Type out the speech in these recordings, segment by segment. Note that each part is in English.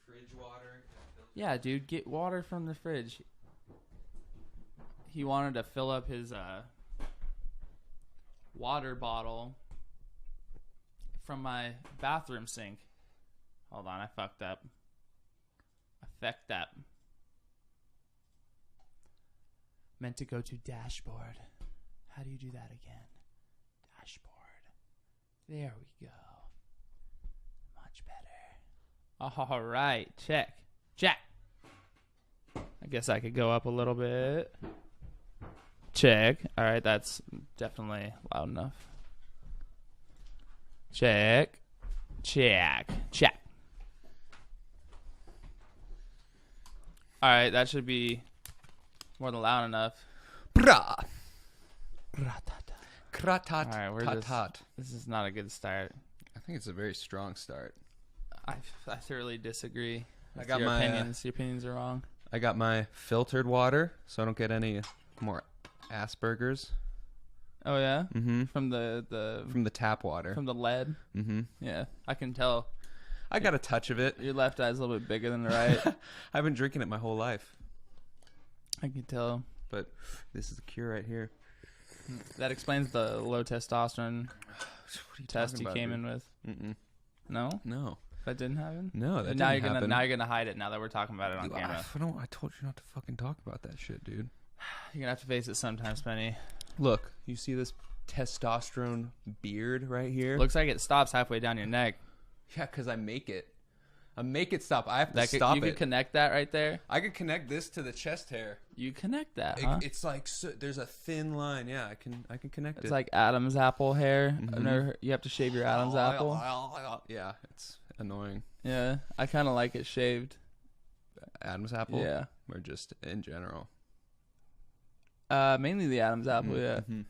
fridge water. Yeah, dude, get water from the fridge. He wanted to fill up his water bottle from my bathroom sink. Hold on, I fucked up. Meant to go to dashboard. How do you do that again? Dashboard. There we go. Much better. All right, check. I guess I could go up a little bit. Check. All right, that's definitely loud enough. Check. All right, that should be more than loud enough. Bra. All right, this is not a good start. I think it's a very strong start. I thoroughly disagree. I got your my opinions. Your opinions are wrong. I got my filtered water, so I don't get any more Asperger's. Oh yeah. Mm-hmm. From the From the tap water. from the lead. Mm-hmm. Yeah, I can tell. I got a touch of it. Your left eye's a little bit bigger than the right. I've been drinking it my whole life, I can tell. but this is the cure right here. That explains the low testosterone What are you test talking you about, came dude? in with. Mm-mm. No, No, that didn't happen. no, that And now didn't happen. Now you're gonna hide it. Now that we're talking about it on Dude, camera, I told you not to fucking talk about that shit, dude. you're gonna have to face it sometime, Spenny. Look, you see this testosterone beard right here? Looks like it stops halfway down your neck. Yeah, because I make it stop. I have to stop You could connect that right there. I could connect this to the chest hair. You connect that, huh? It's like there's a thin line. Yeah, I can connect it. It's like Adam's apple hair. Mhm. You have to shave your Adam's apple. Yeah, it's annoying. Yeah, I kind of like it shaved. Adam's apple? Yeah. Or just in general? Mainly the Adam's apple. Yeah, Mm-hmm.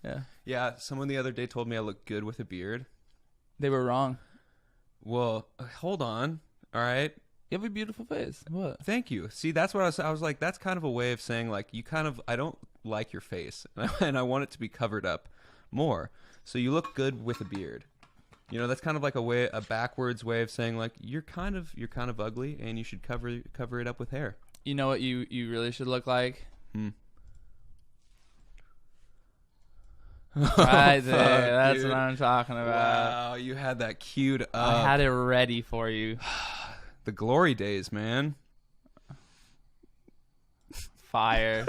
yeah. Yeah, someone the other day told me I look good with a beard. They were wrong. Well, hold on. All right. You have a beautiful face. What? Thank you. See, that's what I was like, that's kind of a way of saying, like, I don't like your face, and I want it to be covered up more. So you look good with a beard. You know, that's kind of like a backwards way of saying, like, you're kind of ugly, and you should cover it up with hair. You know what you really should look like? Right there. That's dude. what I'm talking about. Wow, you had that queued up. I had it ready for you. The glory days, man. Fire.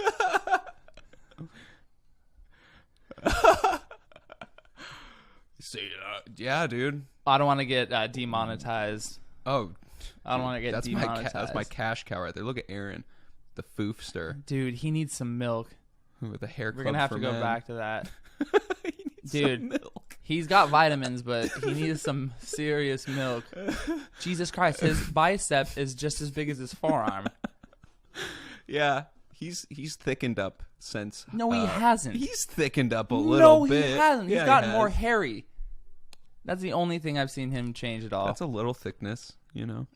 See, yeah, dude. I don't want to get demonetized. Oh, I don't want to get demonetized. That's my cash cow right there. Look at Aaron, the foofster Dude, he needs some milk. with the hair We're club going to have for to go men. back to that. He needs Dude. some milk. He's got vitamins, but he needs some serious milk. Jesus Christ, his bicep is just as big as his forearm. Yeah, he's thickened up since. No, he hasn't. He's thickened up a little bit. No, he hasn't. He's Yeah, gotten he more has. hairy. That's the only thing I've seen him change at all. That's a little thickness, you know.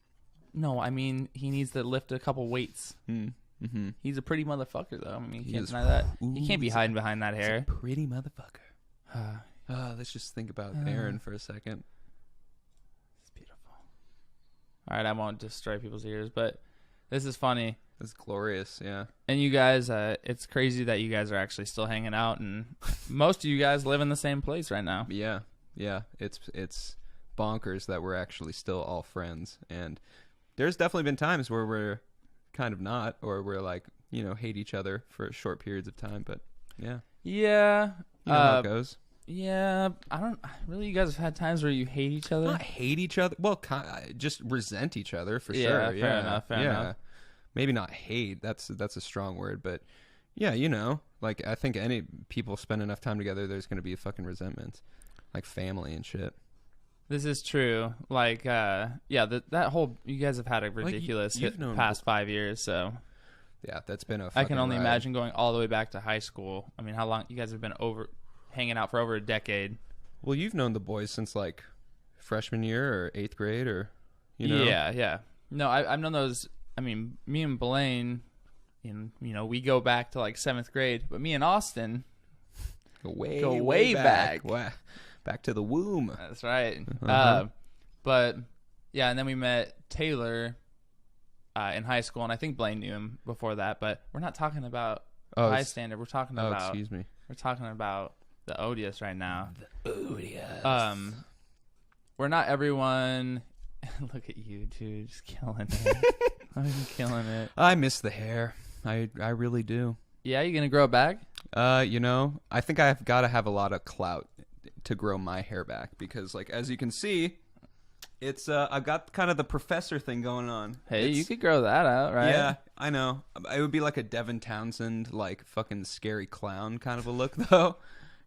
No, I mean, he needs to lift a couple weights. Mm-hmm. He's a pretty motherfucker, though. I mean, you He can't is. deny that. Ooh, You can't be he's hiding behind that hair. Pretty motherfucker. Let's just think about Aaron for a second. It's beautiful. All right, I won't destroy people's ears, but this is funny. It's glorious, yeah. And you guys, it's crazy that you guys are actually still hanging out, and most of you guys live in the same place right now. Yeah. It's bonkers that we're actually still all friends. And there's definitely been times where we're kind of not, or we're like, you know, hate each other for short periods of time. But yeah, Yeah. you know how it goes. Yeah, I don't really. You guys have had times where you hate each other. Not hate each other. Well, just resent each other for Yeah, sure. fair Yeah, enough, fair enough. Maybe not hate. That's a strong word, but yeah, you know, like I think any people spend enough time together, there's going to be a fucking resentment, like family and shit. This is true. Like, that whole you guys have had a ridiculous you've known past 5 years. So Yeah, that's been a. I Fucking can only ride. imagine going all the way back to high school. I mean, how long you guys have been hanging out for over a decade? Well, you've known the boys since like freshman year or 8th grade, or you know. Yeah. No, I've known those. I mean, me and Blaine, we go back to like 7th grade, but me and Austin Go way back. Back to the womb. That's right. Uh-huh. But Yeah, and then we met Taylor in high school, and I think Blaine knew him before that. But we're not talking about Bystander. We're talking about. Excuse me. We're talking about the Odious right now. The Odious. We're not everyone. Look at you, dude, just killing it. I'm killing it. I miss the hair. I really do. Yeah, you gonna grow it back? I think I've got to have a lot of clout to grow my hair back because, like, as you can see, it's I've got kind of the professor thing going on. Hey, you could grow that out, right? Yeah, I know. It would be like a Devin Townsend, like fucking scary clown kind of a look, though.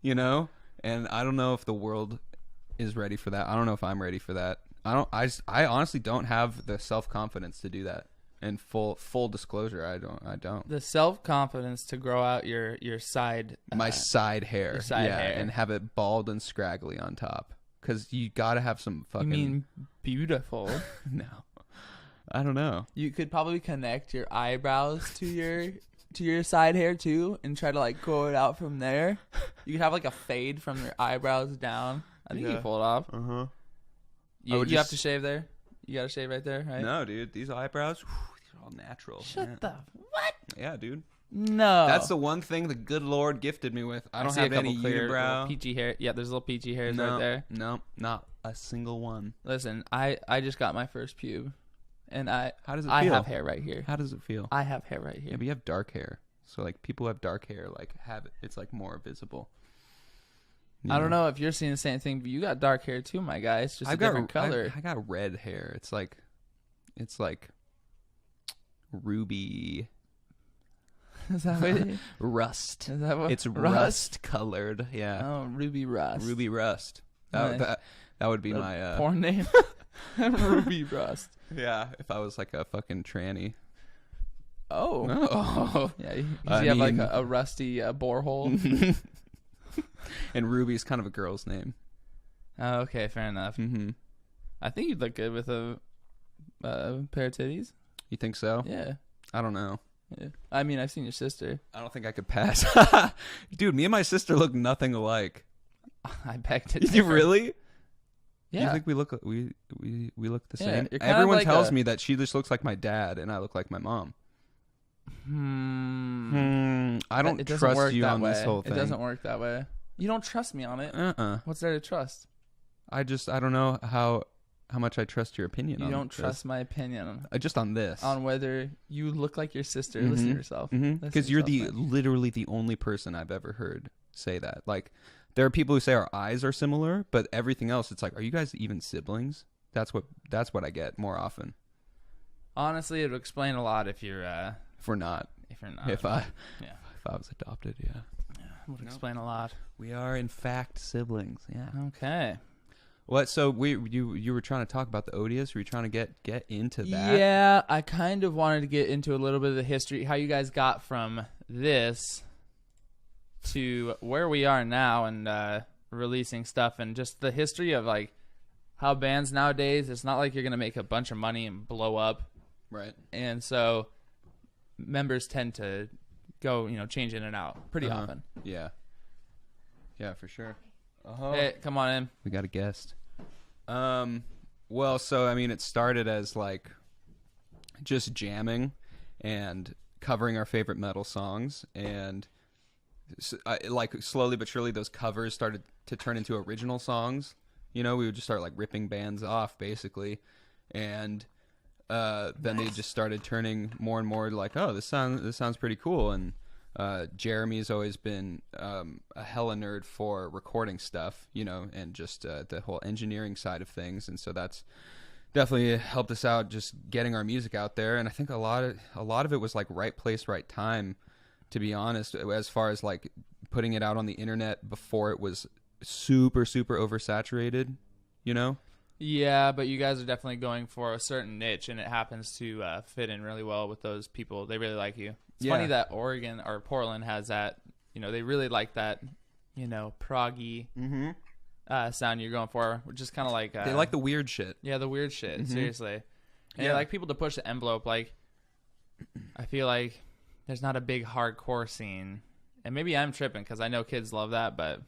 You know, and I don't know if the world is ready for that. I don't know if I'm ready for that. I honestly don't have the self-confidence to do that. And full disclosure, I don't. The self-confidence to grow out your side... My side hair. Your side hair. And have it bald and scraggly on top. Because you got to have some fucking... You mean beautiful? No. I don't know. You could probably connect your eyebrows to your side hair, too, and try to, like, grow it out from there. You could have, like, a fade from your eyebrows down. I think you can pull it off. Uh-huh. You have to shave there? You got to shave right there, right? No, dude. These eyebrows, these are all natural. Shut the... What? Yeah, dude. No. That's the one thing the good Lord gifted me with. I don't have any unibrow. Peachy hair. Yeah, there's little peachy hairs right there. No, not a single one. Listen, I just got my first pube. And How does it feel? I have hair right here. How does it feel? I have hair right here. Yeah, but you have dark hair. So, like, people who have dark hair, like, it's, like, more visible. I don't know if you're seeing the same thing, but you got dark hair too, my guy. It's just a different color. I got red hair. It's like ruby. Is that what rust? Is that what? It's rust colored. Yeah. Oh, Ruby Rust. Ruby Rust. Nice. That would be my porn name. Ruby Rust. Yeah, if I was like a fucking tranny. Oh. Yeah, you have like a rusty borehole. And Ruby's kind of a girl's name. Oh, okay, fair enough. Mm-hmm. I think you'd look good with a pair of titties. You think so? Yeah. I don't know. Yeah. I mean, I've seen your sister. I don't think I could pass. Dude, me and my sister look nothing alike. I beg to differ. You really? Yeah. You think we look look the same? Everyone tells me that she just looks like my dad and I look like my mom. I don't trust you on this whole thing. It doesn't work that way. You don't trust me on it. What's there to trust? I don't know how much I trust your opinion on it. You don't trust my opinion. Just on this. On whether you look like your sister. Listen to yourself. Because you're literally the only person I've ever heard say that. Like, there are people who say our eyes are similar, but everything else, it's like, are you guys even siblings? That's what I get more often. Honestly, it would explain a lot if you're... If we're not. If you're not. If I was adopted, yeah. It would explain a lot. We are, in fact, siblings, yeah. Okay. What? So you were trying to talk about the Odious? Were you trying to get into that? Yeah, I kind of wanted to get into a little bit of the history, how you guys got from this to where we are now and releasing stuff, and just the history of like how bands nowadays, it's not like you're going to make a bunch of money and blow up. Right. And so members tend to go, change in and out pretty often. Yeah. Yeah, for sure. Hey, come on in. We got a guest. Well, so, I mean, it started as, like, just jamming and covering our favorite metal songs. And, like, slowly but surely, those covers started to turn into original songs. We would just start, like, ripping bands off, basically. And then they just started turning more and more like, oh, this sounds pretty cool. And Jeremy's always been a hella nerd for recording stuff, and just the whole engineering side of things. And so that's definitely helped us out, just getting our music out there. And I think a lot of it was like right place, right time, to be honest, as far as like putting it out on the internet before it was super, super oversaturated, Yeah, but you guys are definitely going for a certain niche, and it happens to fit in really well with those people. They really like you. It's funny that Oregon or Portland has that. They really like that, proggy sound you're going for, which is kind of like they like the weird shit. Yeah, the weird shit. Seriously, and they like people to push the envelope. Like, I feel like there's not a big hardcore scene, and maybe I'm tripping because I know kids love that, but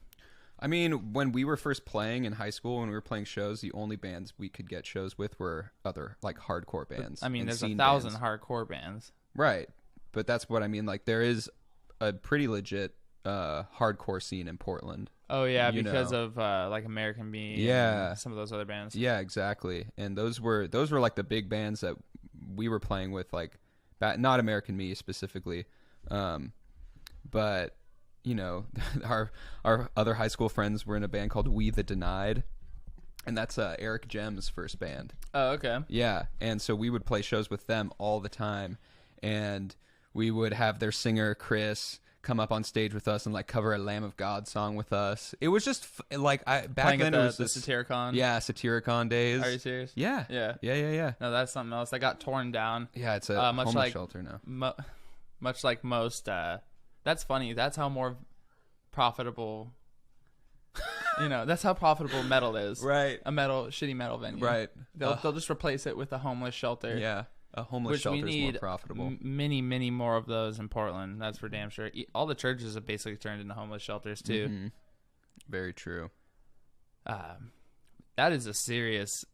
I mean, when we were first playing in high school, when we were playing shows, the only bands we could get shows with were other like hardcore bands. I mean, and there's scene 1,000 bands. hardcore bands. Right. But that's what I mean. Like, there is a pretty legit hardcore scene in Portland. Oh yeah, you because know. of like American Me. Yeah. And some of those other bands. Yeah, exactly. And those were like the big bands that we were playing with, like not American Me specifically, but you know, our other high school friends were in a band called We the Denied, and that's Eric Jem's first band. Oh, okay. Yeah, and so we would play shows with them all the time, and we would have their singer Chris come up on stage with us and like cover a Lamb of God song with us. It was just back Playing then at it was the this, Satyricon. yeah, Satyricon days. Are you serious? Yeah. Yeah. No, that's something else. That got torn down. Yeah, it's a much homeless like shelter now. Much like most. That's funny. That's how more profitable. That's how profitable metal is. Right. A shitty metal venue. Right. They'll just replace it with a homeless shelter. Yeah. A homeless Which we shelter is need more profitable. many, many more of those in Portland. That's for damn sure. All the churches have basically turned into homeless shelters too. Mm-hmm. Very true. That is a serious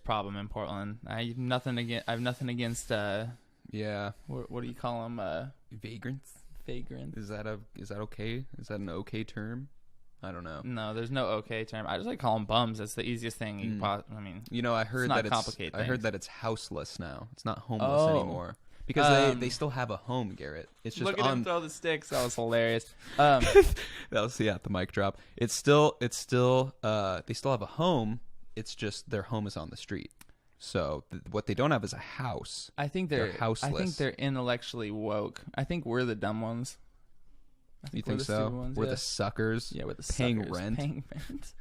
problem in Portland. I have nothing against. Yeah. What do you call them? Vagrants. Vagrants. Is that okay? Is that an okay term? I don't know. No, there's no okay term. I just like call them bums. That's the easiest thing. I mean, I heard not that complicate I heard things. that it's houseless now. It's not homeless anymore because they still have a home, Garrett. It's just look at him throw the sticks. That was hilarious. That was the mic drop. It's still they still have a home. It's just their home is on the street. So what they don't have is a house. I think they're houseless. I think they're intellectually woke. I think we're the dumb ones. You think so? We're the suckers. Yeah, we're the paying suckers. rent. Paying rent.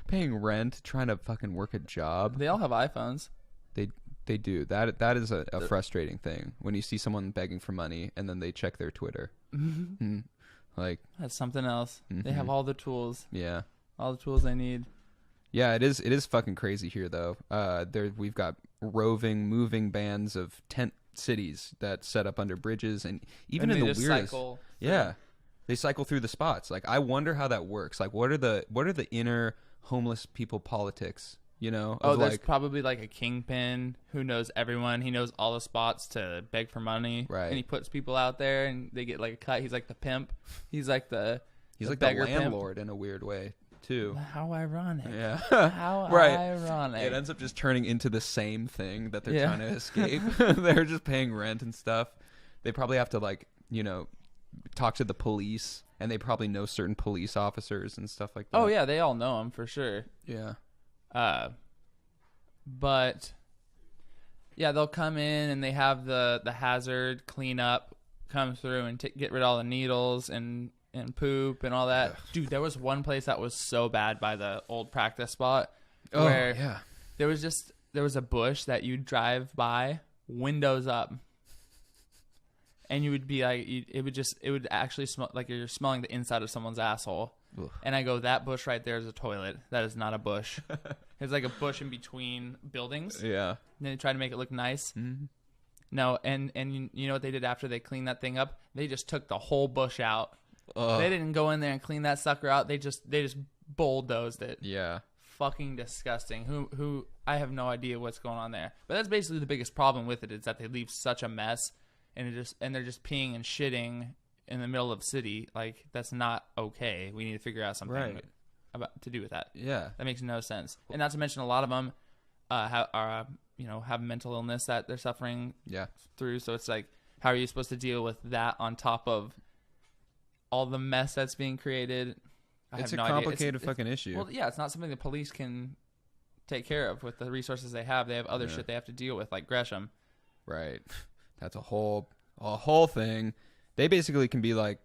Paying rent, trying to fucking work a job. They all have iPhones. They do. That is a frustrating thing when you see someone begging for money and then they check their Twitter. Like that's something else. They have all the tools. Yeah. All the tools they need. Yeah, it is fucking crazy here though. We've got moving bands of tent cities that set up under bridges and even in the weirdest. Yeah. They cycle through the spots. Like I wonder how that works. Like what are the inner homeless people politics, there's probably like a kingpin who knows everyone. He knows all the spots to beg for money. Right. And he puts people out there and they get like a cut. He's like the pimp. He's like the landlord in a weird way too. How ironic. Yeah. How right. ironic. It ends up just turning into the same thing that they're trying to escape. They're just paying rent and stuff. They probably have to talk to the police, and they probably know certain police officers and stuff like that. Oh yeah, they all know him for sure. Yeah. But yeah, they'll come in and they have the hazard cleanup come through and get rid of all the needles and poop and all that. Ugh. Dude, there was one place that was so bad by the old practice spot where there was a bush that you'd drive by windows up and you would be like it would actually smell like you're smelling the inside of someone's asshole. Ugh. And I go, that bush right there is a toilet. That is not a bush. It's like a bush in between buildings. Yeah. And they try to make it look nice. Mm-hmm. No, and you know what they did after they cleaned that thing up? They just took the whole bush out. They didn't go in there and clean that sucker out. They just bulldozed it. Yeah. Fucking disgusting. Who I have no idea what's going on there. But that's basically the biggest problem with it is that they leave such a mess and they're just peeing and shitting in the middle of the city. Like that's not okay. We need to figure out something to do with that. Yeah. That makes no sense. And not to mention a lot of them have mental illness that they're suffering through. So it's like, how are you supposed to deal with that on top of all the mess that's being created? It's a complicated fucking issue. Well, yeah, it's not something the police can take care of with the resources they have. They have other shit they have to deal with, like Gresham. Right. That's a whole thing. They basically can be like,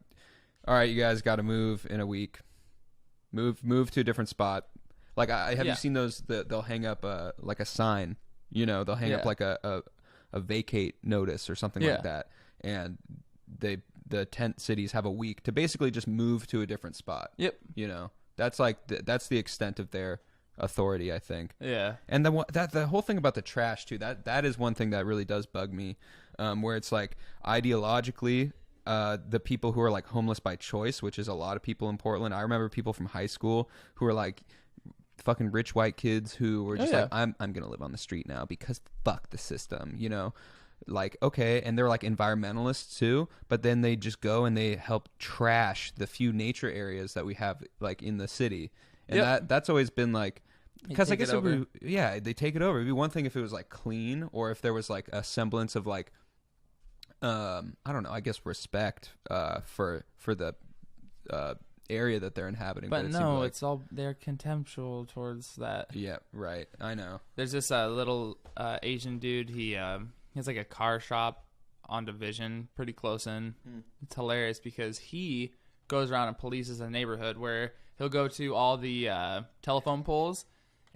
all right, you guys got to move in a week. Move to a different spot. Like, have you seen those? They'll hang up like a sign. They'll hang up like a vacate notice or something like that. And the tent cities have a week to basically just move to a different spot. Yep. That's like that's the extent of their authority, I think. Yeah. And the whole thing about the trash too. That is one thing that really does bug me, where it's like ideologically, the people who are like homeless by choice, which is a lot of people in Portland. I remember people from high school who were like fucking rich white kids who were just like, I'm gonna live on the street now because fuck the system, you know. Like, okay, and they're like environmentalists too, but then they just go and they help trash the few nature areas that we have like in the city, and that's always been like, because I guess they take it over. It'd be one thing if it was like clean, or if there was like a semblance of like, I don't know, I guess respect for the area that they're inhabiting. But no, it's all they're contemptuous towards that. Yeah, right. I know. There's this little Asian dude. He has like a car shop on Division, pretty close in. It's hilarious because he goes around and polices a neighborhood where he'll go to all the telephone poles,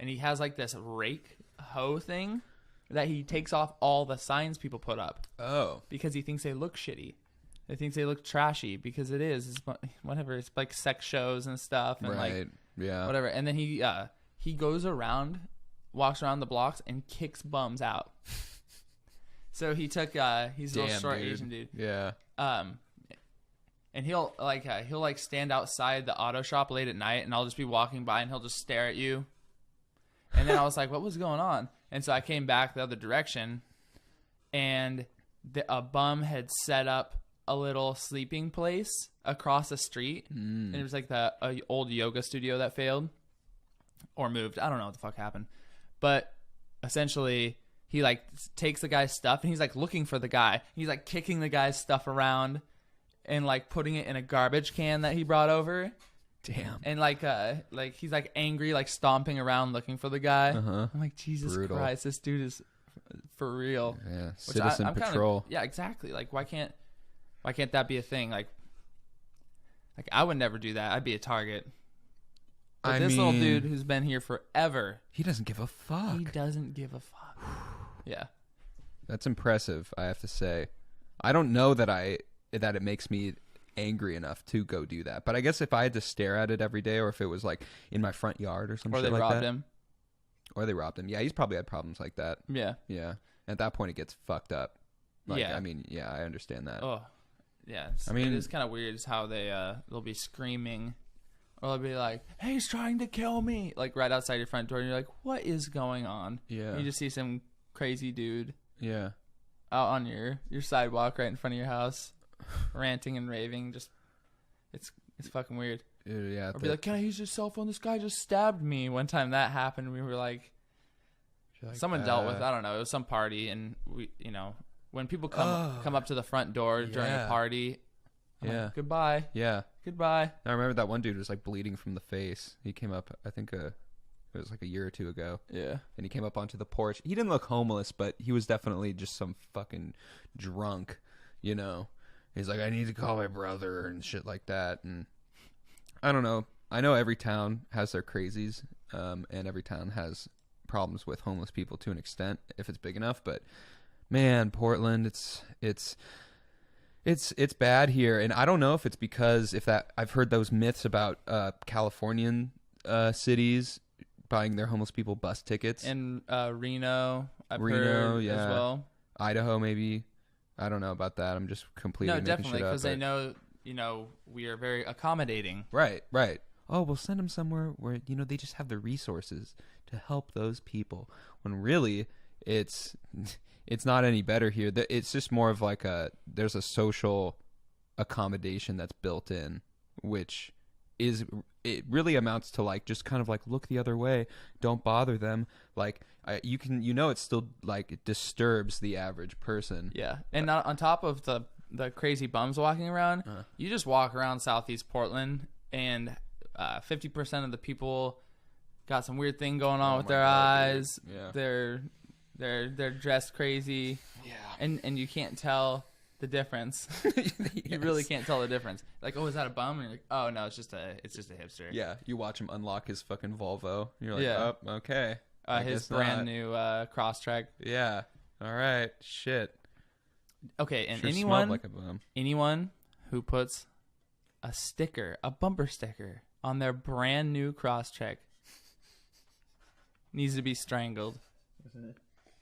and he has like this rake hoe thing that he takes off all the signs people put up. Oh. Because he thinks they look shitty. He thinks they look trashy because it's whatever. It's like sex shows and stuff and like whatever. And then he goes around, walks around the blocks and kicks bums out. So he took he's a little short Asian dude. Yeah. And he'll stand outside the auto shop late at night, and I'll just be walking by and he'll just stare at you. And then I was like, what was going on? And so I came back the other direction, and a bum had set up a little sleeping place across the street. And it was like the old yoga studio that failed or moved. I don't know what the fuck happened. But essentially, he like takes the guy's stuff, and he's like looking for the guy. He's like kicking the guy's stuff around and like putting it in a garbage can that he brought over. Damn. And like he's like angry, like stomping around looking for the guy. I'm like, Jesus Christ, this dude is for real. Yeah, citizen patrol. Yeah, exactly. Like, why can't that be a thing? Like I would never do that. I'd be a target. But this little dude who's been here forever, he doesn't give a fuck. He doesn't give a fuck. Yeah, that's impressive. I have to say, I don't know that it makes me angry enough to go do that. But I guess if I had to stare at it every day, or if it was like in my front yard or something like that. Or they robbed him. Yeah, he's probably had problems like that. Yeah. Yeah. At that point, it gets fucked up. Like, yeah. I mean, yeah, I understand that. Oh, yeah. It is kind of weird is how they'll be screaming, or they'll be like, hey, he's trying to kill me. Like right outside your front door. And you're like, what is going on? Yeah. And you just see some crazy dude. Yeah. Out on your sidewalk right in front of your house, ranting and raving. Just, it's fucking weird. Yeah. Or be like, can I use your cell phone? This guy just stabbed me. One time that happened, we were like someone dealt with, I don't know, it was some party, and we, when people come up to the front door during a party, I'm like, goodbye. Yeah. Goodbye. I remember that one dude was like bleeding from the face. He came up, I think it was like a year or two ago. Yeah. And he came up onto the porch. He didn't look homeless, but he was definitely just some fucking drunk, He's like, I need to call my brother and shit like that. And I don't know. I know every town has their crazies, and every town has problems with homeless people to an extent if it's big enough. But man, Portland, it's bad here, and I don't know if it's because I've heard those myths about Californian cities buying their homeless people bus tickets. And Reno, I've heard as well. Idaho, maybe. I don't know about that. I'm just completely making definitely, shit up. Because they know, we are very accommodating. Right. Oh, we'll send them somewhere where, they just have the resources to help those people. When really, it's not any better here. It's just more of like there's a social accommodation that's built in, which it really amounts to like just kind of like look the other way, don't bother them. Like it still like it disturbs the average person. Yeah, and on top of the crazy bums walking around, you just walk around Southeast Portland, and 50% of the people got some weird thing going on with their eyes. Yeah. They're dressed crazy. Yeah. And you can't tell the difference. Yes. You really can't tell the difference. Like, oh, is that a bum? And you're like, oh no, it's just a hipster. Yeah. You watch him unlock his fucking Volvo. You're like, oh, okay. His brand new Crosstrek. Yeah. All right. Shit. Okay, and sure anyone like a bum. Anyone who puts a bumper sticker on their brand new Crosstrek needs to be strangled.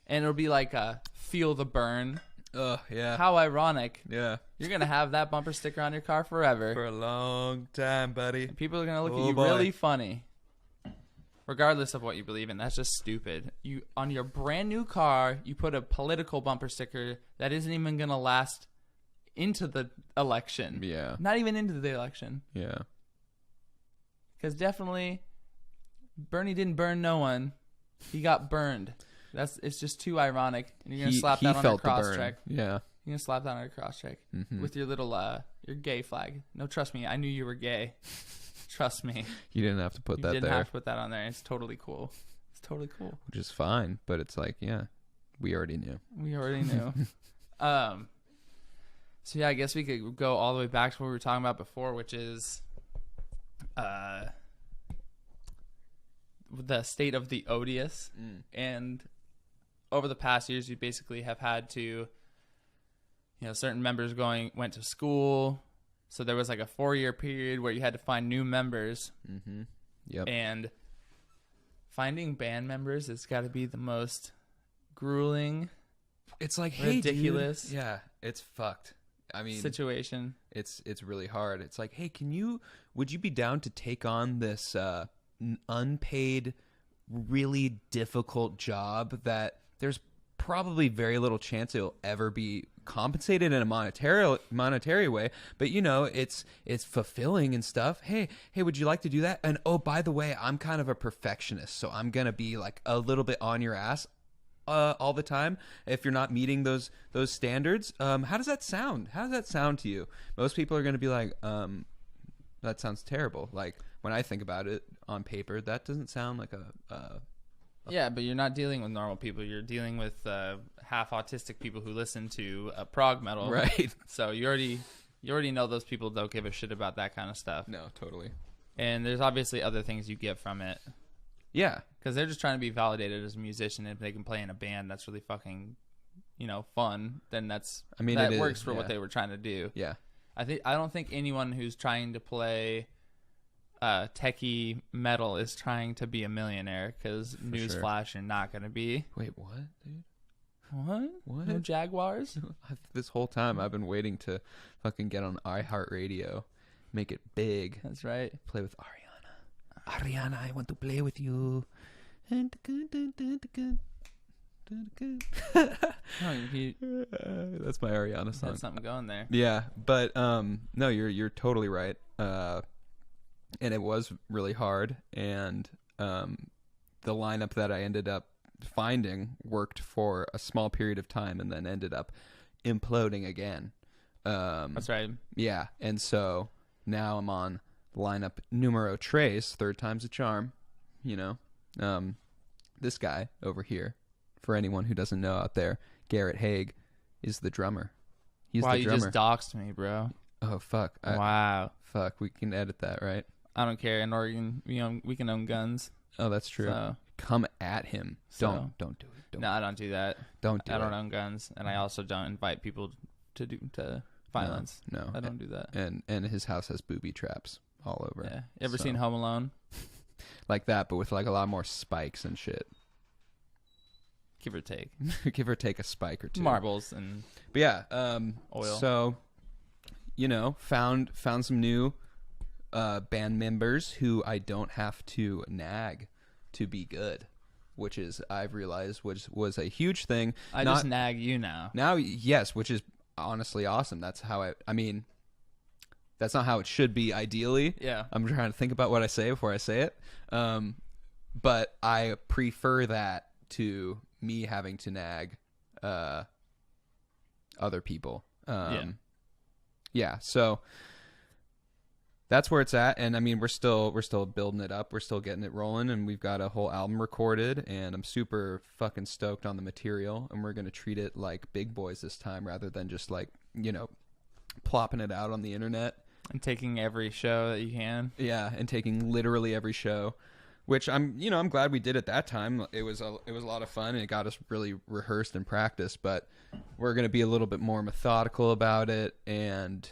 And it'll be like feel the burn Yeah. How ironic. Yeah. You're going to have that bumper sticker on your car forever. For a long time, buddy. And people are going to look at Oh, you boy. really funny. Regardless of what you believe in. That's just stupid. You on your brand new car, you put a political bumper sticker that isn't even going to last into the election. Yeah. Not even into the election. Yeah. Because definitely, Bernie didn't burn no one. He got burned. It's just too ironic. And you're gonna slap that on your cross check. Yeah. You're gonna slap that on your cross check with your little your gay flag. No, trust me, I knew you were gay. Trust me. You didn't have to put that You didn't there. have to put that on there. It's totally cool. It's totally cool. Which is fine, but it's like, yeah, we already knew. We already knew. So yeah, I guess we could go all the way back to what we were talking about before, which is the state of the odious. And over the past years, you basically have had to, certain members went to school. So there was like a 4-year period where you had to find new members. Mm-hmm. Yep. And finding band members has got to be the most grueling, It's like, ridiculous. Hey, dude. Yeah, it's fucked. I mean, situation. It's really hard. It's like, hey, would you be down to take on this unpaid, really difficult job that there's probably very little chance it'll ever be compensated in a monetary way, but it's fulfilling and stuff. Hey, would you like to do that? And oh, by the way, I'm kind of a perfectionist, so I'm gonna be like a little bit on your ass all the time if you're not meeting those standards. How does that sound? How does that sound to you? Most people are gonna be like, that sounds terrible. Like, when I think about it on paper, that doesn't sound like Yeah, but you're not dealing with normal people. You're dealing with half autistic people who listen to prog metal. right. So you already know those people don't give a shit about that kind of stuff. No, totally. And there's obviously other things you get from it. Yeah. Because they're just trying to be validated as a musician. If they can play in a band that's really fucking, fun, then that works for what they were trying to do. Yeah. I don't think anyone who's trying to play techie metal is trying to be a millionaire, because newsflash, you're not going to be. Wait, what, dude? What? No Jaguars? This whole time I've been waiting to fucking get on iHeartRadio, make it big. That's right. Play with Ariana. Ariana, I want to play with you. That's my Ariana song. Got something going there. Yeah, but no, you're totally right. And it was really hard, and the lineup that I ended up finding worked for a small period of time and then ended up imploding again. That's right. Yeah, and so now I'm on lineup numero tres, third time's a charm, this guy over here, for anyone who doesn't know out there, Garrett Haig, is the drummer. He's the drummer. You just doxed me, bro. Oh, fuck. Wow. Fuck, we can edit that, right? I don't care. In Oregon, we can own guns. Oh, that's true. So, come at him. Don't do it. No, I don't do that. I don't own guns, and I also don't invite people to violence. No, I don't do that. And his house has booby traps all over. Yeah. You ever seen Home Alone? Like that, but with like a lot more spikes and shit. Give or take. Give or take a spike or two. Marbles and but yeah, oil. So, found some new band members who I don't have to nag to be good, which is, I've realized, was a huge thing. I just nag you now. Now, yes, which is honestly awesome. That's how I mean, that's not how it should be ideally. Yeah. I'm trying to think about what I say before I say it. But I prefer that to me having to nag other people. Yeah, so that's where it's at, and I mean we're still building it up, we're still getting it rolling, and we've got a whole album recorded, and I'm super fucking stoked on the material, and we're gonna treat it like big boys this time rather than just like plopping it out on the internet and taking every show that you can. Yeah, and taking literally every show, which I'm glad we did at that time. It was a lot of fun, and it got us really rehearsed and practiced, but we're gonna be a little bit more methodical about it, and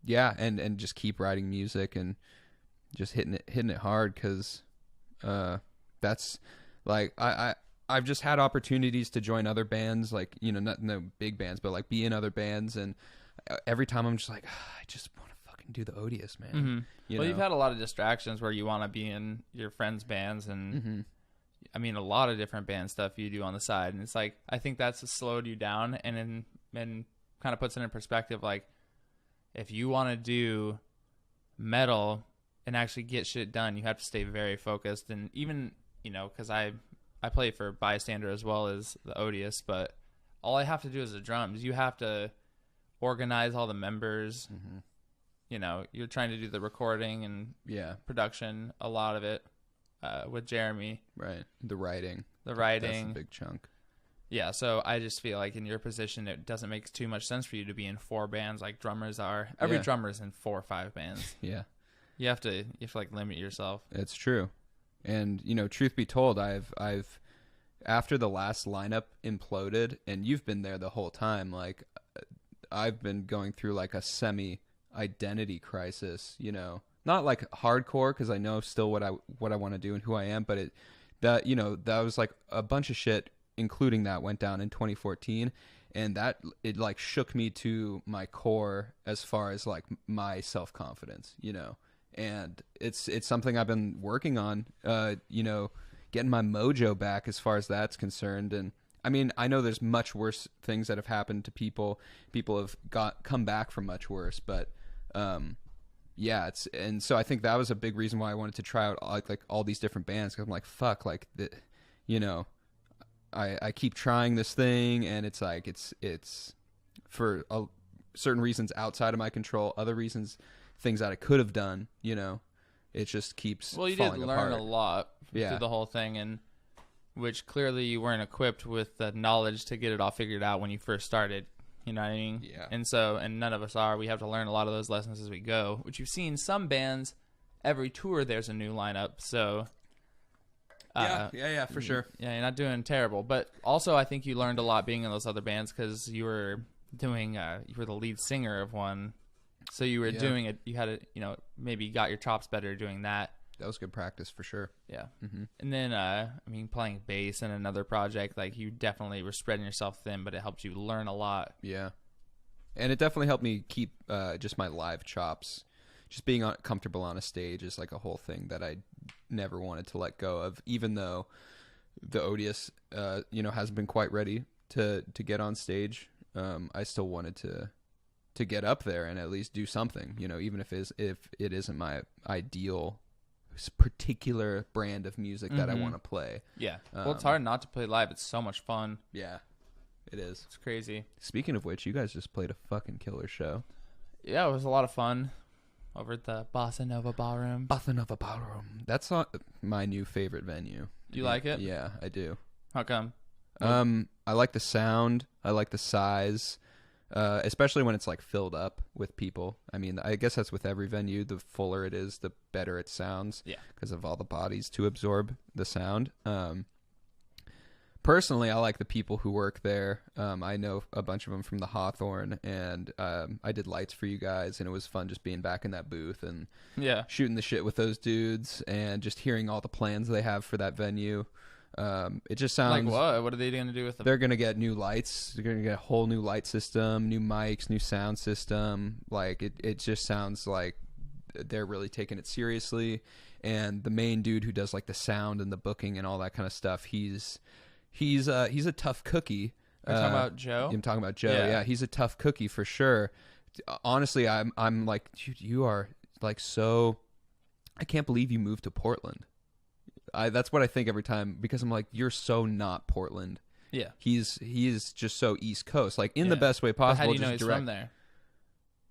yeah, and just keep writing music and just hitting it hard, because that's like I I've just had opportunities to join other bands, like, you know, not no big bands, but like be in other bands, and every time I'm just like, I just want to fucking do the Odious, man. Mm-hmm. Well, you've had a lot of distractions where you want to be in your friends' bands, and I mean, a lot of different band stuff you do on the side, and it's like, I think that's slowed you down, and kind of puts it in perspective. Like, if you want to do metal and actually get shit done, you have to stay very focused. And even, you know, because I play for Bystander as well as the Odious, but all I have to do is the drums. You have to organize all the members. You know, you're trying to do the recording and production, a lot of it with Jeremy. Right. The writing. The writing. That's a big chunk. Yeah, so I just feel like in your position, it doesn't make too much sense for you to be in 4 bands like drummers are. Every drummer's in 4 or 5 bands. Yeah. You have to like limit yourself. It's true. And, you know, truth be told, I've after the last lineup imploded, and you've been there the whole time, like, I've been going through like a semi-identity crisis, you know. Not like hardcore, because I know still what I want to do and who I am, but that was like a bunch of shit, including that, went down in 2014, and that it like shook me to my core as far as like my self-confidence, you know. And it's something I've been working on, you know, getting my mojo back as far as that's concerned. And I mean, I know there's much worse things that have happened to people. People have come back from much worse, but yeah, and so I think that was a big reason why I wanted to try out like all these different bands, because I'm like, fuck, like, you know, I keep trying this thing, and it's like it's for certain reasons outside of my control, other reasons, things that I could have done, you know, it just keeps you falling did learn apart. a lot through the whole thing, and which clearly you weren't equipped with the knowledge to get it all figured out when you first started, you know what I mean? Yeah. And none of us are. We have to learn a lot of those lessons as we go, which you've seen some bands, every tour there's a new lineup, so yeah, for sure. Yeah, you're not doing terrible, but also I think you learned a lot being in those other bands, because you were doing you were the lead singer of one. So you were doing it. You had to, you know, maybe got your chops better doing that. That was good practice for sure. Yeah. And then, I mean, playing bass in another project, like, you definitely were spreading yourself thin, but it helped you learn a lot. Yeah. And it definitely helped me keep just my live chops. Just being comfortable on a stage is like a whole thing that I never wanted to let go of, even though the Odious, you know, hasn't been quite ready to get on stage. I still wanted to get up there and at least do something, you know, even if it isn't my ideal particular brand of music that I want to play. Yeah. Well, it's hard not to play live. It's so much fun. Yeah, it is. It's crazy. Speaking of which, you guys just played a fucking killer show. Yeah, it was a lot of fun over at the Bossa Nova Ballroom. Bossa Nova Ballroom. That's my new favorite venue. You like it? Yeah, I do. How come? I like the sound. I like the size. Especially when it's like filled up with people. I mean, I guess that's with every venue. The fuller it is, the better it sounds. Yeah. Because of all the bodies to absorb the sound. Personally, I like the people who work there. I know a bunch of them from the Hawthorne, and I did lights for you guys, and it was fun just being back in that booth and shooting the shit with those dudes, and just hearing all the plans they have for that venue. It just sounds like what? What are they going to do with them? They're going to get new lights. They're going to get a whole new light system, new mics, new sound system. Like it just sounds like they're really taking it seriously. And the main dude who does like the sound and the booking and all that kind of stuff, he's a tough cookie. You're talking about Joe? I'm talking about Joe. Yeah, he's a tough cookie for sure. Honestly, I'm like, dude, you are like so. I can't believe you moved to Portland. That's what I think every time, because I'm like, you're so not Portland. Yeah. He is just so East Coast, like in the best way possible. But how do you know he's from there?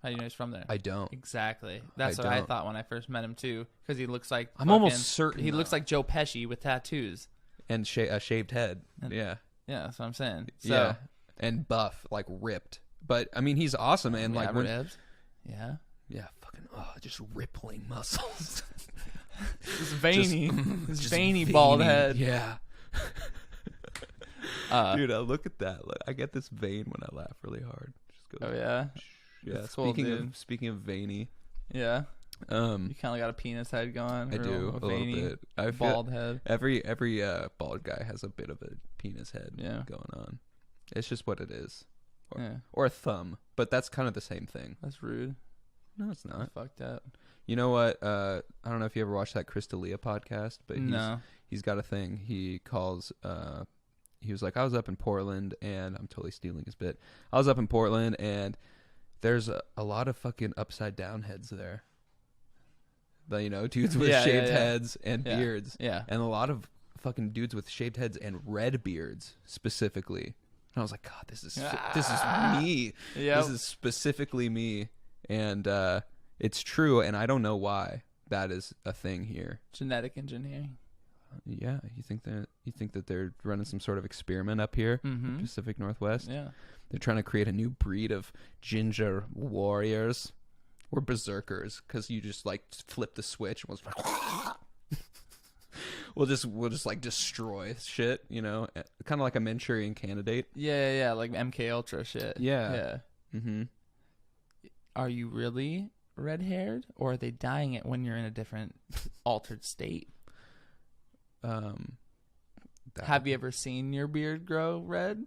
How do you know he's from there? I don't. Exactly. That's what I thought when I first met him too, because he looks like almost certain he looks like Joe Pesci with tattoos and a shaved head. Yeah. Yeah, that's what I'm saying. So, yeah. And buff, like ripped. But I mean, he's awesome, man. Like ribs. Yeah. Yeah. Fucking just rippling muscles. It's veiny. His veiny bald head. Yeah. Dude, I look at that. I get this vein when I laugh really hard. Just goes, oh yeah. Yeah. That's cool, speaking of veiny. Yeah. You kind of got a penis head going. I or do a little veiny bit. I feel bald head. every bald guy has a bit of a penis head Yeah. going on. It's just what it is. Yeah. Or a thumb, but that's kind of the same thing. That's rude. No, it's not. Fucked up. You know what? I don't know if you ever watched that Chris D'Elia podcast, but No. he's got a thing. He calls. He was like, I was up in Portland, and I'm totally stealing his bit. I was up in Portland, and there's a lot of fucking upside down heads there. But, you know, dudes with shaved heads and beards. Yeah. And a lot of fucking dudes with shaved heads and red beards specifically. And I was like, God, this is me. Yep. This is specifically me. And it's true, and I don't know why that is a thing here. Genetic engineering. Yeah, you think that they're running some sort of experiment up here, Mm-hmm. Pacific Northwest? Yeah. They're trying to create a new breed of ginger warriors or berserkers, because you just like flip the switch and we'll just like destroy shit, you know, kind of like a Manchurian Candidate. Yeah, like MK Ultra shit. Yeah. Mm-hmm. Are you really red-haired, or are they dyeing it when you're in a different altered state? Have you ever seen your beard grow red?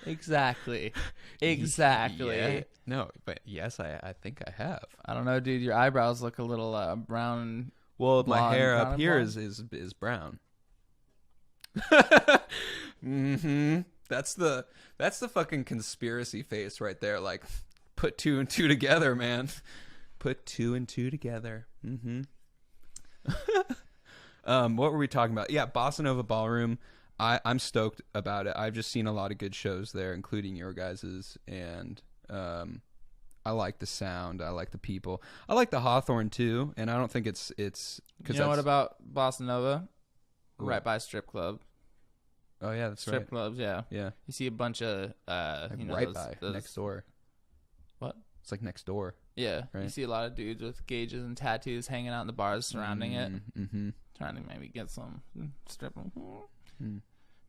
Exactly. Yeah. No, but yes, I think I have. I don't know, dude. Your eyebrows look a little brown. Well, my Blonde, hair brown up and here blonde? is brown. Mm-hmm. That's the fucking conspiracy face right there. Like, put 2 and 2 together, man. Put 2 and 2 together. Mm-hmm. What were we talking about? Yeah, Bossa Nova Ballroom. I'm stoked about it. I've just seen a lot of good shows there, including your guys's, and I like the sound. I like the people. I like the Hawthorne too, and I don't think it's You know what about Bossa Nova? Ooh. Right by strip club. Oh yeah, that's Strip right. clubs, yeah. Yeah, You see a bunch of like you know, right by next door. What? It's like next door. Yeah, you Right. see a lot of dudes with gauges and tattoos hanging out in the bars surrounding it, Mm-hmm. trying to maybe get some strip. Mm.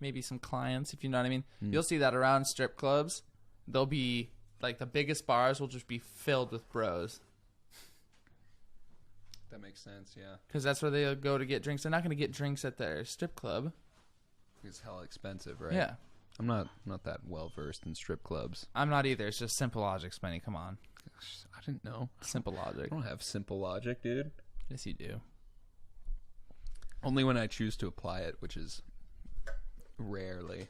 Maybe some clients, if you know what I mean. Mm. You'll see that around strip clubs. They'll be like the biggest bars will just be filled with bros, That makes sense. Yeah, because that's where they'll go to get drinks. They're not going to get drinks at their strip club. it's hella expensive, right? Yeah, I'm not that well versed in strip clubs. I'm not either. It's just simple logic, Spenny. Come on, Gosh, I didn't know. simple logic. I don't have simple logic, dude. Yes, you do. Only when I choose to apply it, which is rarely.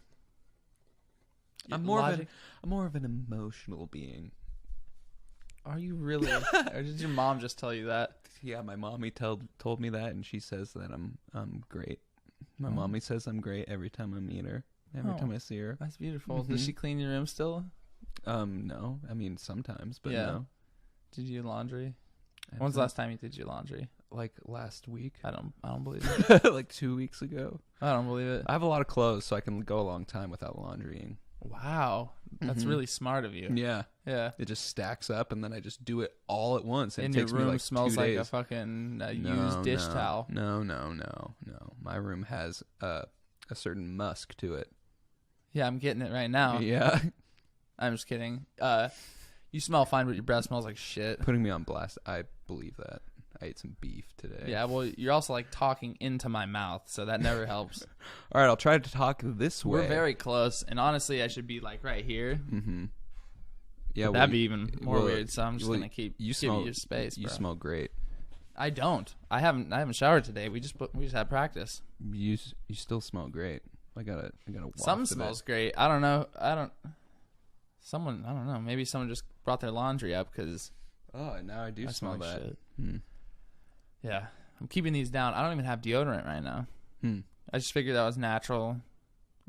I'm more of an emotional being. Are you really? Or did your mom just tell you that? Yeah, my mommy told me that, and she says that I'm great. My mommy says I'm great every time I meet her, every Oh. time I see her. That's beautiful. Does she clean your room still? No, I mean sometimes, but Yeah. no. Did you do laundry? I When's the think, last time you did your laundry? like last week, I don't believe it. like 2 weeks ago. I don't believe it. I have a lot of clothes, so I can go a long time without laundrying. Wow, that's Mhm. really smart of you. Yeah, Yeah. it just stacks up, and then I just do it all at once. And And it your takes room me like smells 2 like days. a fucking No, used dish no, towel. No. My room has a certain musk to it. Yeah, I'm getting it right now. Yeah, I'm just kidding. You smell fine, but your breath smells like shit. putting me on blast. I believe that. I ate some beef today. Yeah, well, you're also like talking into my mouth, so that never helps. All right, I'll try to talk this way. We're very close, and honestly, I should be like right here. Mm-hmm. Yeah, But that'd be even more weird. So I'm just well, gonna keep you giving smell you space. You bro. smell great. I don't. I haven't showered today. We just had practice. You still smell great. I gotta. Something smells great. I don't know. I don't know. Maybe someone just brought their laundry up because Oh, now I do I smell smell like that. shit. Hmm. Yeah, I'm keeping these down. I don't even have deodorant right now. Hmm. I just figured that was natural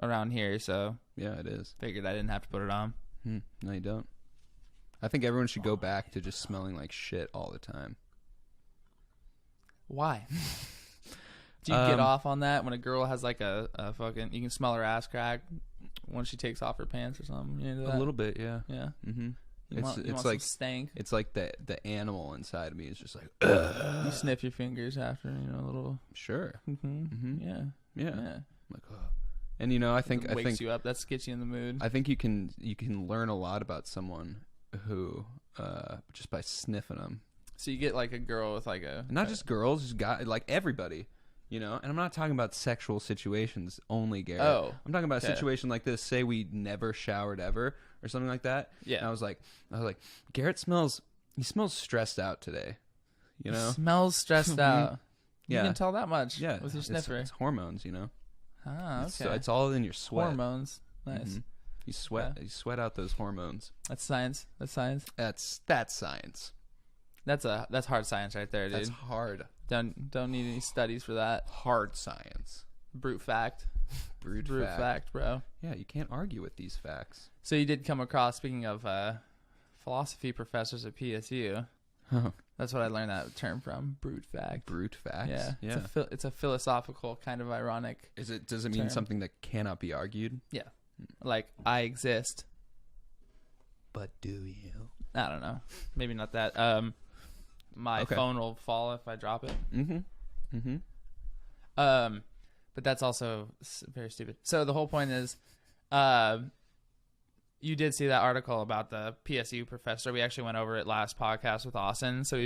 around here, so Yeah, it is. figured I didn't have to put it on. Hmm. No, you don't. I think everyone should go back to just smelling like shit all the time. Why? Do you get off on that when a girl has like a fucking? You can smell her ass crack when she takes off her pants or something. You into that? A little bit, yeah. Yeah. Mm-hmm. You want It's some like stank. it's like the animal inside of me is just like, You sniff your fingers after, a little. sure. Mm-hmm. Yeah. Yeah. Yeah. Like, and I think It wakes you up. That gets you in the mood. I think you can learn a lot about someone who just by sniffing them. So you get like a girl with like a Not just girls, just guys, like everybody, you know. And I'm not talking about sexual situations only, Garrett. Oh, I'm talking about a okay. situation like this. Say we never showered ever, or something like that. Yeah. And I was like, Garrett smells. He smells stressed out today. You know. Smells stressed out. Yeah. You can tell that much. Yeah. With your sniffer. It's hormones, you know. Ah, okay. So it's all in your sweat. Hormones. Nice. Mhm. You sweat. Yeah. You sweat out those hormones. That's science. That's science. That's science. That's hard science right there, dude. That's hard. Don't need any studies for that. Hard science. Brute fact. Brute fact, bro. Yeah, you can't argue with these facts. So you did come across, speaking of philosophy professors at PSU. That's what I learned that term from. Brute fact. Brute facts. Yeah. Yeah. It's a philosophical kind of ironic. Does it mean term. something that cannot be argued? Yeah. Like I exist. But do you? I don't know. Maybe not that. My phone will fall if I drop it. But that's also very stupid. So the whole point is, you did see that article about the PSU professor. We actually went over it last podcast with Austin. So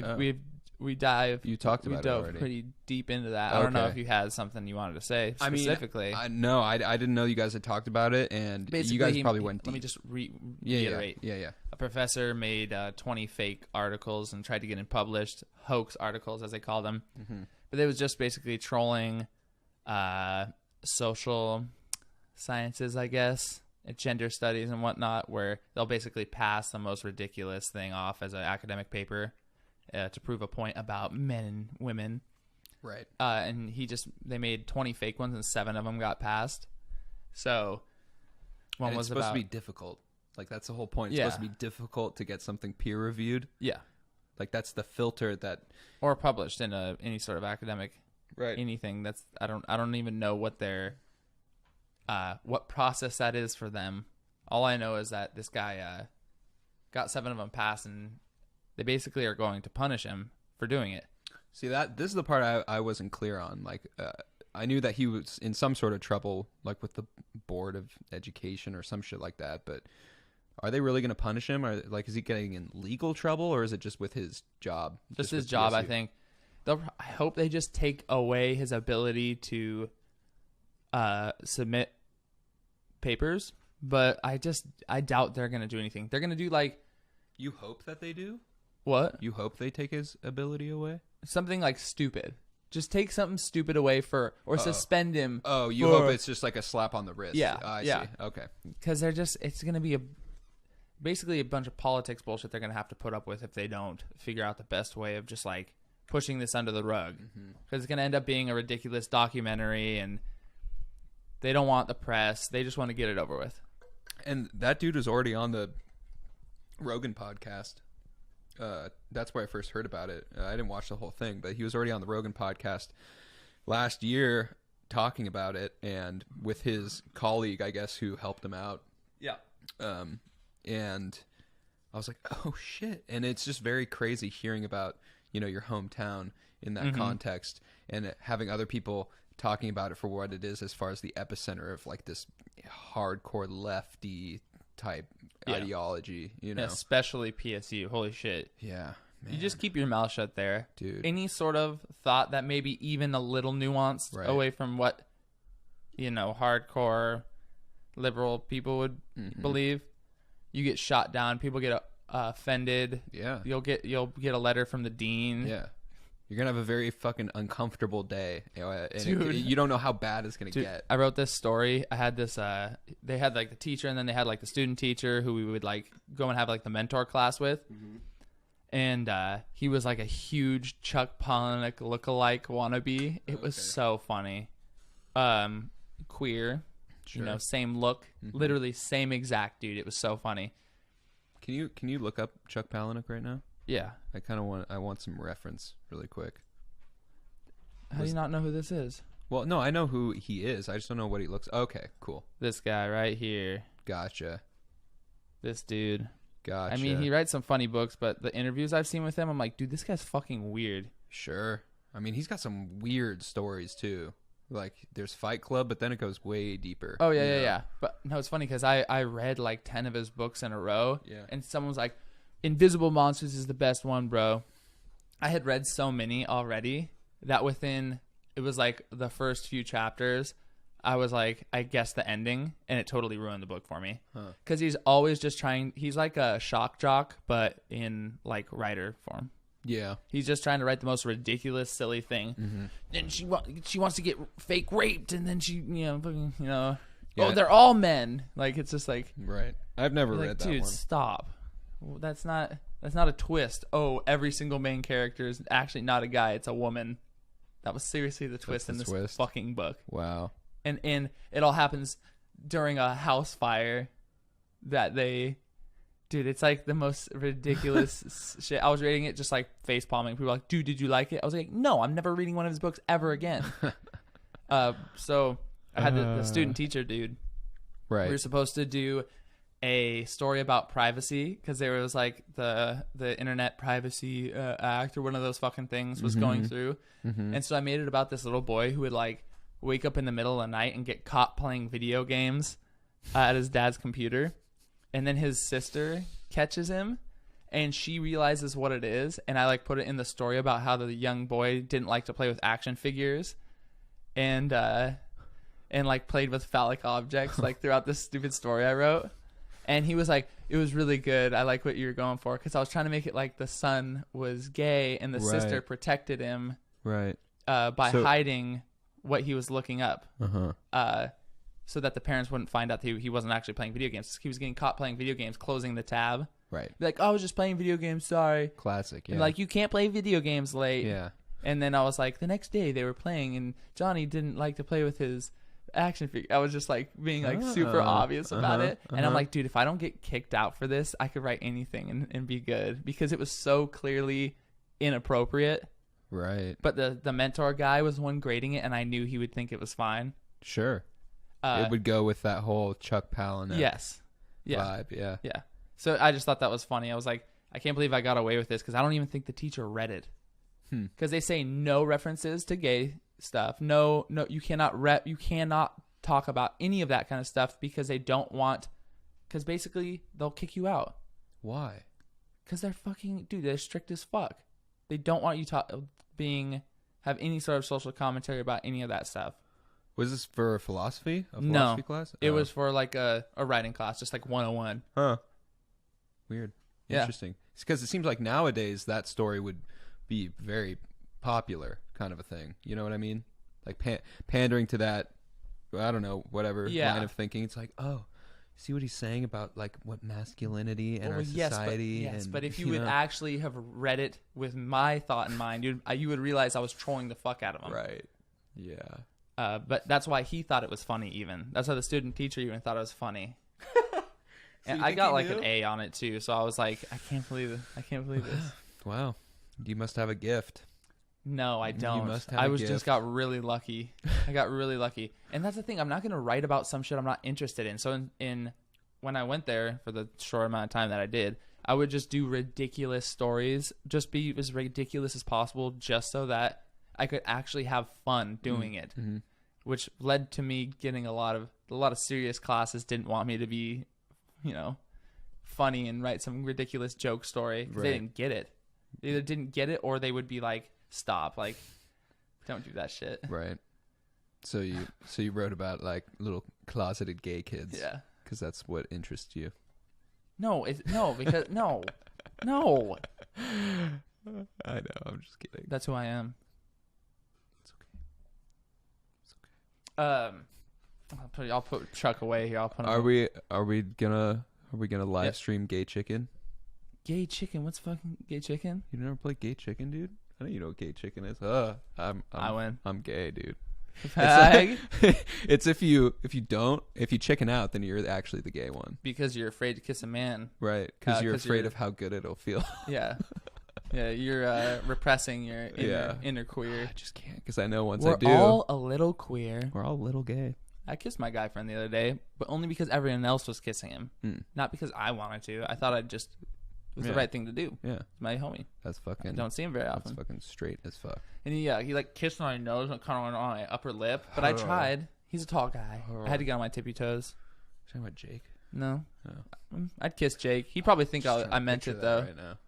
we dive. You talked about we it dove already. pretty deep into that. I don't know Okay. if you had something you wanted to say specifically. No, I didn't know you guys had talked about it, and Basically, you guys probably went deep. Let me just reiterate. Yeah. A professor made 20 fake articles and tried to get them published, hoax articles as they call them. Mm-hmm. But it was just basically trolling social sciences, I guess, and gender studies and whatnot, where they'll basically pass the most ridiculous thing off as an academic paper to prove a point about men and women. Right. And they made 20 fake ones and 7 of them got passed. So one and was it's supposed about to be difficult. Like that's the whole point. It's Yeah. supposed to be difficult to get something peer reviewed. yeah, Like that's the filter that. or published in any sort of academic Right. anything. That's I don't even know what their what process that is for them. All I know is that this guy got 7 of them passed, and they basically are going to punish him for doing it. See this is the part I wasn't clear on. Like I knew that he was in some sort of trouble, like with the Board of Education or some shit like that. But are they really going to punish him? Or like, is he getting in legal trouble, or is it just with his job? Just his with job, I PSU? think. I hope they just take away his ability to submit papers, but I doubt they're going to do anything. They're going to do like You hope that they do. what? You hope they take his ability away. Something like stupid. Just take something stupid away or suspend him. Oh, you for- hope it's just like a slap on the wrist. Yeah, I yeah. see. Okay. Because it's going to be basically a bunch of politics bullshit they're going to have to put up with if they don't figure out the best way of just like pushing this under the rug. Because it's going to end up being a ridiculous documentary, and they don't want the press. They just want to get it over with. And that dude was already on the Rogan podcast. That's where I first heard about it. I didn't watch the whole thing, but he was already on the Rogan podcast last year talking about it, and with his colleague, I guess, who helped him out. Yeah. And I was like, oh shit. And it's just very crazy hearing about, your hometown in that context, and having other people talking about it for what it is as far as the epicenter of like this hardcore lefty type ideology, Especially PSU. Holy shit. Yeah, man. You just keep your mouth shut there. Dude. Any sort of thought that maybe even a little nuanced Right. away from what, hardcore liberal people would believe, you get shot down. People get offended. Yeah. You'll get a letter from the dean. Yeah. You're going to have a very fucking uncomfortable day. And Dude. you don't know how bad it's going to Dude, get. I wrote this story. I had this, they had like the teacher, and then they had like the student teacher who we would like go and have like the mentor class with. And he was like a huge Chuck Palahniuk lookalike wannabe. It was so funny. Queer, Sure. same look, literally same exact dude. It was so funny. Can you look up Chuck Palahniuk right now? Yeah. I want some reference really quick. How do you not know who this is? Well, no, I know who he is. I just don't know what he looks. Okay, cool. This guy right here. Gotcha. This dude. Gotcha. I mean, he writes some funny books, but the interviews I've seen with him, I'm like, dude, this guy's fucking weird. Sure. I mean, he's got some weird stories too. Like, there's Fight Club, but then it goes way deeper. Oh, yeah, yeah. But no, it's funny because I read like 10 of his books in a row. Yeah. And someone was like, Invisible Monsters is the best one, bro. I had read so many already that within, it was like the first few chapters, I was like, I guessed the ending, and it totally ruined the book for me. Because he's always just trying, he's like a shock jock, but in like writer form. Yeah. He's just trying to write the most ridiculous, silly thing. Mm-hmm. Then she wants to get fake raped, and then she, yeah. Oh, they're all men. Like, it's just like, right. I've never read that dude, one. stop. That's not a twist. Oh, every single main character is actually not a guy; it's a woman. That was seriously the twist in this fucking book. Wow. And it all happens during a house fire that they, dude, it's like the most ridiculous shit. I was reading it just like face palming. People were like, dude, did you like it? I was like, no, I'm never reading one of his books ever again. So I had the student teacher dude. Right. We were supposed to do a story about privacy because there was like the Internet Privacy Act or one of those fucking things was going through. Mm-hmm. And so I made it about this little boy who would like wake up in the middle of the night and get caught playing video games at his dad's computer. And then his sister catches him and she realizes what it is. And I like put it in the story about how the young boy didn't like to play with action figures and like played with phallic objects like throughout this stupid story I wrote. And he was like, it was really good. I like what you were going for. Because I was trying to make it like the son was gay and the sister protected him by hiding what he was looking up, so that the parents wouldn't find out that he wasn't actually playing video games. He was getting caught playing video games, closing the tab. Right. Like, oh, I was just playing video games. Sorry. Classic. Yeah. And like, you can't play video games late. Yeah. And then I was like, the next day they were playing, and Johnny didn't like to play with his action figure. I was just like being like super obvious about it. And I'm like, dude, if I don't get kicked out for this, I could write anything and be good because it was so clearly inappropriate. Right. But the mentor guy was the one grading it, and I knew he would think it was fine. Sure. It would go with that whole Chuck Palahniuk vibe. Yeah. Yeah. So I just thought that was funny. I was like, I can't believe I got away with this because I don't even think the teacher read it. Because they say no references to gay stuff. No, you cannot talk about any of that kind of stuff because they don't want. Because basically they'll kick you out. Why? Because they're fucking dude. They're strict as fuck. They don't want you have any sort of social commentary about any of that stuff. Was this for a philosophy class? It was for like a writing class, just like 101. Huh. Weird. Yeah. Interesting. It's because it seems like nowadays that story would be very popular kind of a thing. You know what I mean? Like pandering to that, I don't know, whatever line of thinking. It's like, oh, see what he's saying about like what masculinity and our society. But if you would actually have read it with my thought in mind, you would realize I was trolling the fuck out of him. Right. Yeah. But that's why he thought it was funny. Even that's why the student teacher even thought it was funny. And I got like an A on it too, so I was like, I can't believe this. Wow, you must have a gift. No, I don't. You must have just got really lucky. I got really lucky, and that's the thing. I'm not gonna write about some shit I'm not interested in. So in when I went there for the short amount of time that I did, I would just do ridiculous stories, just be as ridiculous as possible, just so that I could actually have fun doing it. Mm-hmm. Which led to me getting a lot of serious classes didn't want me to be, funny and write some ridiculous joke story because they didn't get it. They either didn't get it or they would be like, "Stop! Like, don't do that shit." Right. So you wrote about like little closeted gay kids. Yeah. Because that's what interests you. No. I know. I'm just kidding. That's who I am. I'll put Chuck away here. I'll put him. Are we gonna live stream Gay Chicken? Gay Chicken? What's fucking Gay Chicken? You never played Gay Chicken, dude? I know you know what Gay Chicken is. I win. I'm gay, dude. Fag. It's if you chicken out, then you're actually the gay one because you're afraid to kiss a man. Right? Because you're afraid of how good it'll feel. Yeah. Yeah, you're repressing your inner queer. I just can't because I know once We're I do. We're all a little queer. We're all a little gay. I kissed my guy friend the other day, but only because everyone else was kissing him. Not because I wanted to. I thought it was the right thing to do. Yeah. My homie. That's fucking... I don't see him very often. That's fucking straight as fuck. And he like kissed my nose and kind of went on my upper lip, but I tried. He's a tall guy. I had to get on my tippy toes. Talking about Jake? No. I'd kiss Jake. He'd probably think I meant it though. Right now.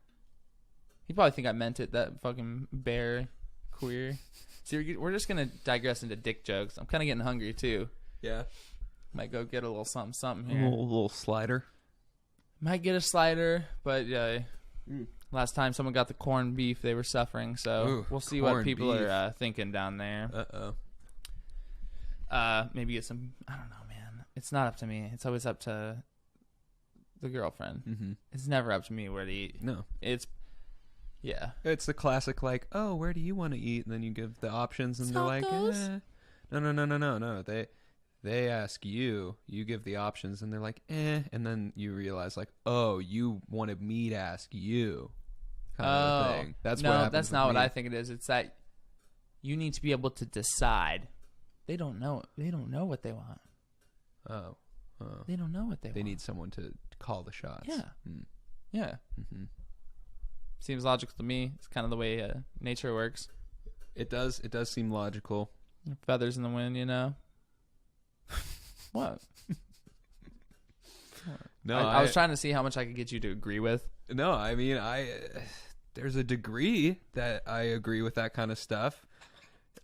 He probably think I meant it. That fucking bear queer. See, we're just gonna digress into dick jokes. I'm kind of getting hungry too. Yeah. Might go get a little something A here. little slider. Might get a slider, but last time someone got the corned beef, they were suffering. So Ooh, we'll see what corned people beef. are thinking down there. Maybe get some. I don't know, man. It's not up to me. It's always up to the girlfriend. Mm-hmm. It's never up to me where to eat. No. It's It's the classic, like, oh, where do you want to eat? And then you give the options, and they're like, no. They ask you, you give the options, and they're like, and then you realize, like, oh, you wanted me to ask you, kind of a thing. That's what happens. That's not what I think it is. It's that you need to be able to decide. They don't know. They don't know what they want. Oh. They don't know what they want. They need someone to call the shots. Yeah. Mm. Yeah. Mm-hmm. Seems logical to me. It's kind of the way nature works. It does seem logical. Feathers in the wind, you know. What? No, I was trying to see how much I could get you to agree with. No, I mean, there's a degree that I agree with that kind of stuff.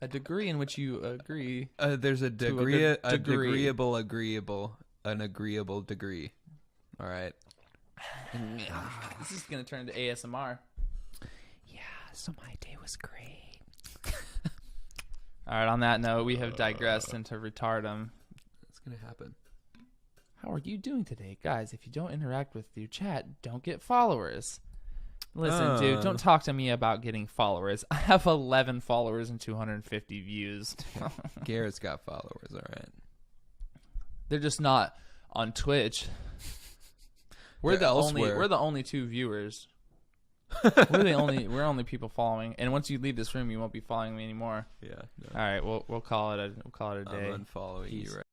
A degree in which you agree. There's a degree, degree. an agreeable degree. All right. This is going to turn into ASMR. Yeah, so my day was great. All right, on that note, we have digressed into retardum. It's going to happen. How are you doing today? Guys, if you don't interact with your chat, don't get followers. Listen, dude, don't talk to me about getting followers. I have 11 followers and 250 views. Garrett's got followers, all right. They're just not on Twitch. We're the only two viewers. We're only people following. And once you leave this room, you won't be following me anymore. Yeah. No. All right, we'll call it a day. I'm unfollowing you right